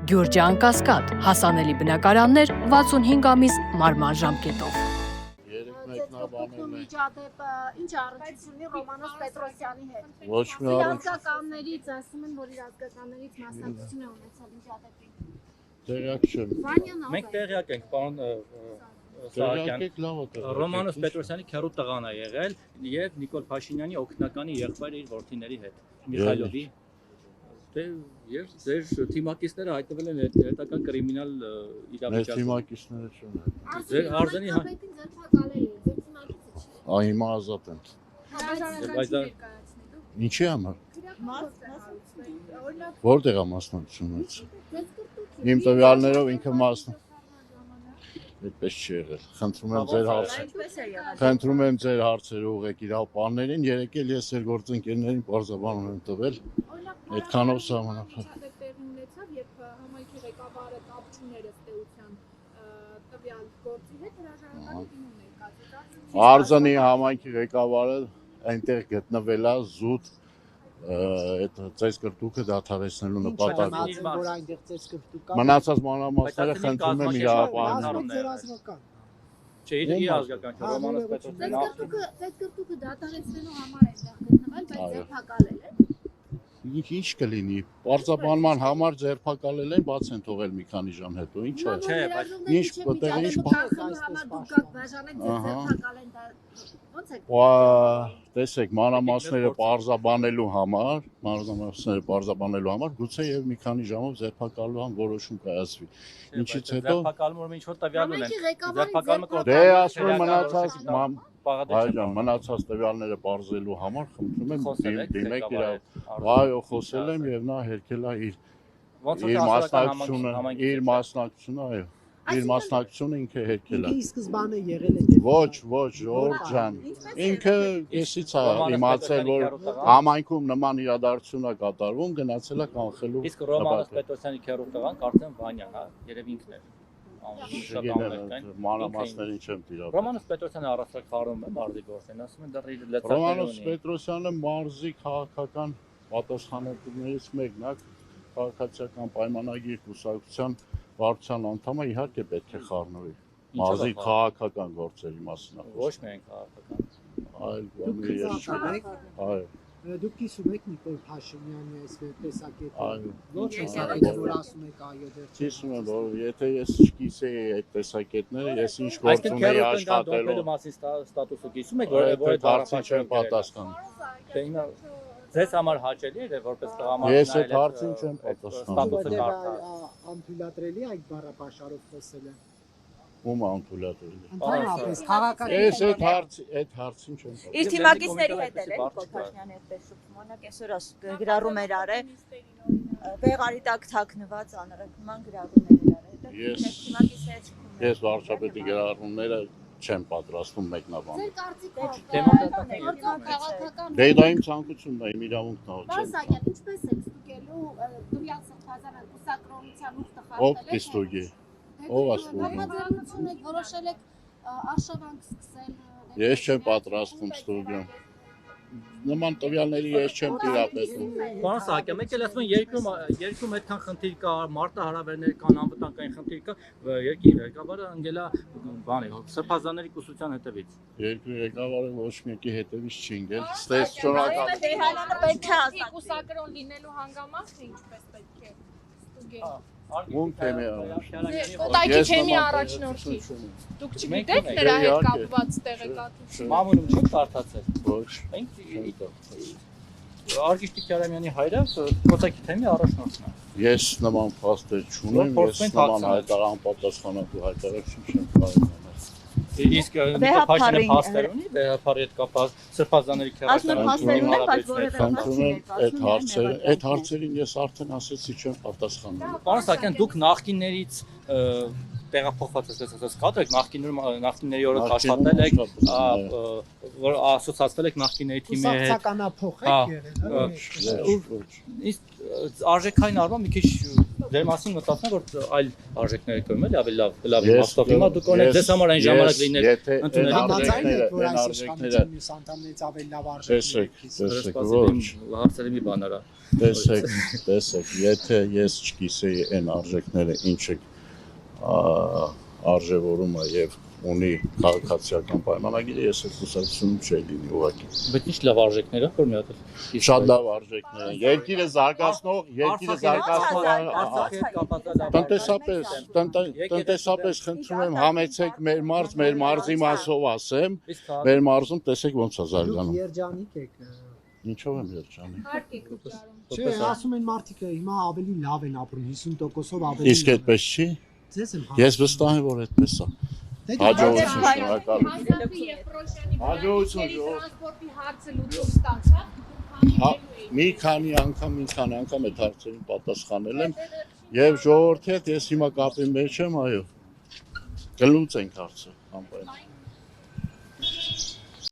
Գյուրջան Կասկադ, հասանելի բնակարաններ 65 ամիս մարման ժամկետով։ Ինչ առնչությունի Ռոմանոս Պետրոսյանի հետ։ Ոչ մի Ազգականներից ասում են, որ իր ազգականներից մասնակցություն է ունեցել միջադեպին։ Տեղյակ չեմ։ Մենք տեղյակ ենք, պարոն Սահակյան։ Ռոմանոս Պետրոսյանի քեռու տղան է եղել եւ Նիկոլ Փաշինյանի օգնականի եղբայրը իր որդիների հետ, Միխայլովի։ Եվ ձեր թիմակիցները հայտնվել են հետական կրիմինալ իրավիճակում։ Մեր թիմակիցները չունեն։ Ձեր արձանի Հիմա ազատ են։ Բայց դա Ինչի համար։ Որտեղ է մասնակցություն ունեցել։ Իմ տվյալներով ինքը այդպես չի եղել։ Խնդրում եմ ձեր հարցերը ուղղեք իրավապահներին, երեկել ես ձեր գործընկերներին պարզաբանում եմ տվել։ Այդքանով սահմանափակ։ Ունեցավ, երբ համայնքի ղեկավարը կապ չուներ ըստ էության տվյալ գործի հետ հրաժարականի դիմում ներկայացրել։ Արձանի համայնքի ղեկավարը այնտեղ գտնվել է զուտ այդ ծես կրտուկը դադարեցնելու նպատակով։ Մնացած մանրամասները խնդրում եմ իրավապահներին։ Չէ, իր ազգական չէ, Ռոմանոս Պետրոսյանը։ Ծես կրտուկը դադարեցնելու համար է գտնվել, բայց ձերբակալել է։ Ինչ կլինի, պարզաբանման համար ձերբակալել են, բաց են թողել մի քանի ժամ հետո, ինչ է։ Չէ, բայց ինչ պատեղ ինչ տեսեք, մանրամասները պարզաբանելու համար, գուցե եւ մի քանի ժամով ձերբակալելու համար որոշում կայացվի։ Ինչից հետո ձերբակալումը ինչ որ տվյալ ունեն։ Ձերբակալումը դե ասում եմ մնացած տվյալները բարձելու համար խնդրում եմ դիմեք այո խոսել եմ եւ նա հերքել է իր մասնակցությունը ինքը հերքել է։ Ինքը սկզբանե եղել է։ Ոչ, Ժորժ ջան։ Ինքը էսից է իմացել, որ համայնքում նման իրադարձություն է կատարվում, գնացել է կանխելու։ Իսկ Ռոմանոս Պետրոսյանի քեռու տղան կարծեմ Վանյան, հա, երևի ինքն է։ Մանրամասներին չեմ տիրապետում։ Ռոմանոս Պետրոսյանը առասարակ խառնում է մարզի գործին, ասում են դեռ իր լծակներ ունի։ Ռոմանոս Պետրոսյանը մարզի քաղաքական պատասխանատուներից մեկն է, քաղաքացիական պայմանագիր կուսակցության վարչության անդամը իհարկե պետք է խառնվի։ Մարզի քաղաքական գործերի մասին։ Ոչ միայն քաղաքական։ Այլ բաներ ես չունեմ։ Այո։ Դուք կիսում եք Նիկոլ Փաշինյանի այս տեսակետը։ Այո։ Ոչ տեսակետը, որ ասում եք այո դեռ։ Կիսում եմ, որ եթե ես չկիսեի այդ տեսակետները, ես ինչ գործ ունեի աշխատելու։ Մասին ստատուսը կիսում եք, որ այդ հարցին չեմ պատասխանում։ Ձեզ համար հաճելի է, որպես տղամարդ ես այդ հարցին չեմ պատասխանում։ Անթույլատրելի է այդ բառապաշարով խոսելը։ Ում անթույլատրելի։ Ընդհանրապես քաղաքական այդ հարցին չեմ պատասխանում։ Իր թիմակիցների հետ էլ Նիկոլ Փաշինյանի հետ շփում, օրինակ այսօր գրառում էր արե վեղարի տակ թաքնված անրակման գրառում էր արե։ Ես վարչապետի գրառումները չեմ պատրաստում մեկնաբանել։ Դե դա իմ ցանկությունն է, իմ իրավունքն է։ Բարձրագեն, ինչպես եք ստուգելու Տվյալ Սրբազան կուսակրոնության ուխտը խախտել։ Ով կստուգի։ Ով է ստուգում։ Համաձայնություն եք որոշել եք արշավանք սկսել։ Ես չեմ պատրաստում ստուգում։ Նման տվյալների ես չեմ տիրապետում։ Պարոն Սահակյան, մեկ էլ ասում են երկրում այդքան խնդիր կա, մարտահրավերներ կան, անվտանգային խնդիր կա, երկրի ղեկավարը ընկել է բանի, Սրբազանների կուսության հետևից։ Երկրի ղեկավարը ոչ մեկի հետևից չի ընկել։ Ստես շնորհակալ։ Դեհանանը պետք է ասա։ Կուսակրոն լինելու հանգամանքը ինչպես պետք է ստուգել։ Ում թեմի առաջնորդի։ Օտայքի թեմի առաջնորդի։ Դուք չգիտեք նրա հետ կապված տեղեկատվություն։ Մամուլում չեք կարդացել։ Ոչ։ Արգիշտի Քյարամյանի հայրը օտայքի թեմի առաջնորդն է։ Ես նման փաստեր չունեմ, ես նման հայտարարության պատասխանատու հայտարարություն չեմ կարող անել։ Իսկ Փաշինյանը փաստեր ունի, Բեհապարի հետ կապված Սրբազանների այդ հարցերին ես արդեն ասեցի չեմ պատասխանում։ Պարոն Սահակյան, դուք նախկիններից տեղափոխված եք կադրեք, նախկինների օրոք աշխատել եք, որ ասոցացվել եք նախկինների թիմի հետ։ Սականափոխ եք եղել։ Իսկ արժեքային առումով մի քիչ ձեր մասին մտածում որ այլ արժեքներ կողմ էլի ավելի լավ իմաստով հիմա դուք ունեք ձեզ համար այն ժամանակ լիներ ընդունելի Համաձայն եք, որ այս իշխանության մյուս անդամներից ավելի լավ տեսեք, հարցերի մի բան արա տեսեք, եթե ես չգիտեի այն արժեքները ինչը արժևորում է եւ ունի քաղաքացիական պայմանագիրը, ես այդ կուսակցությունում չի լինի ուղղակի։ Բայց ինչ լավ արժեքներ է որ մի հատ Շատ լավ արժեքներ են։ Երկիրը զարգացնող տնտեսապես խնդրում եմ համեցեք մեր մարզի մասով ասեմ, մեր մարզում տեսեք ոնց է զարգանում։ Երջանիկ եք։ Ինչով եմ երջանիկ։ Հարկ եք ուտարում։ Չէ, ասում են մարդիկ հիմա ավելի լավ են ապրում, 50%-ով ավելի։ Իսկ այդպես չի։ Ձեզ եմ Ես վստահ եմ, որ այդպես է։ Հաջողություն շնորհակալություն։ Հասանքի եւ Պրոշյանի Հաջողություն, տրանսպորտի հարցը լուծում ստացավ։ Մի քանի անգամ այդ հարցերին պատասխանել եմ եւ ժողովրդի հետ ես հիմա կապի մեջ եմ, այո։ Կլուծենք հարցը, անպայման։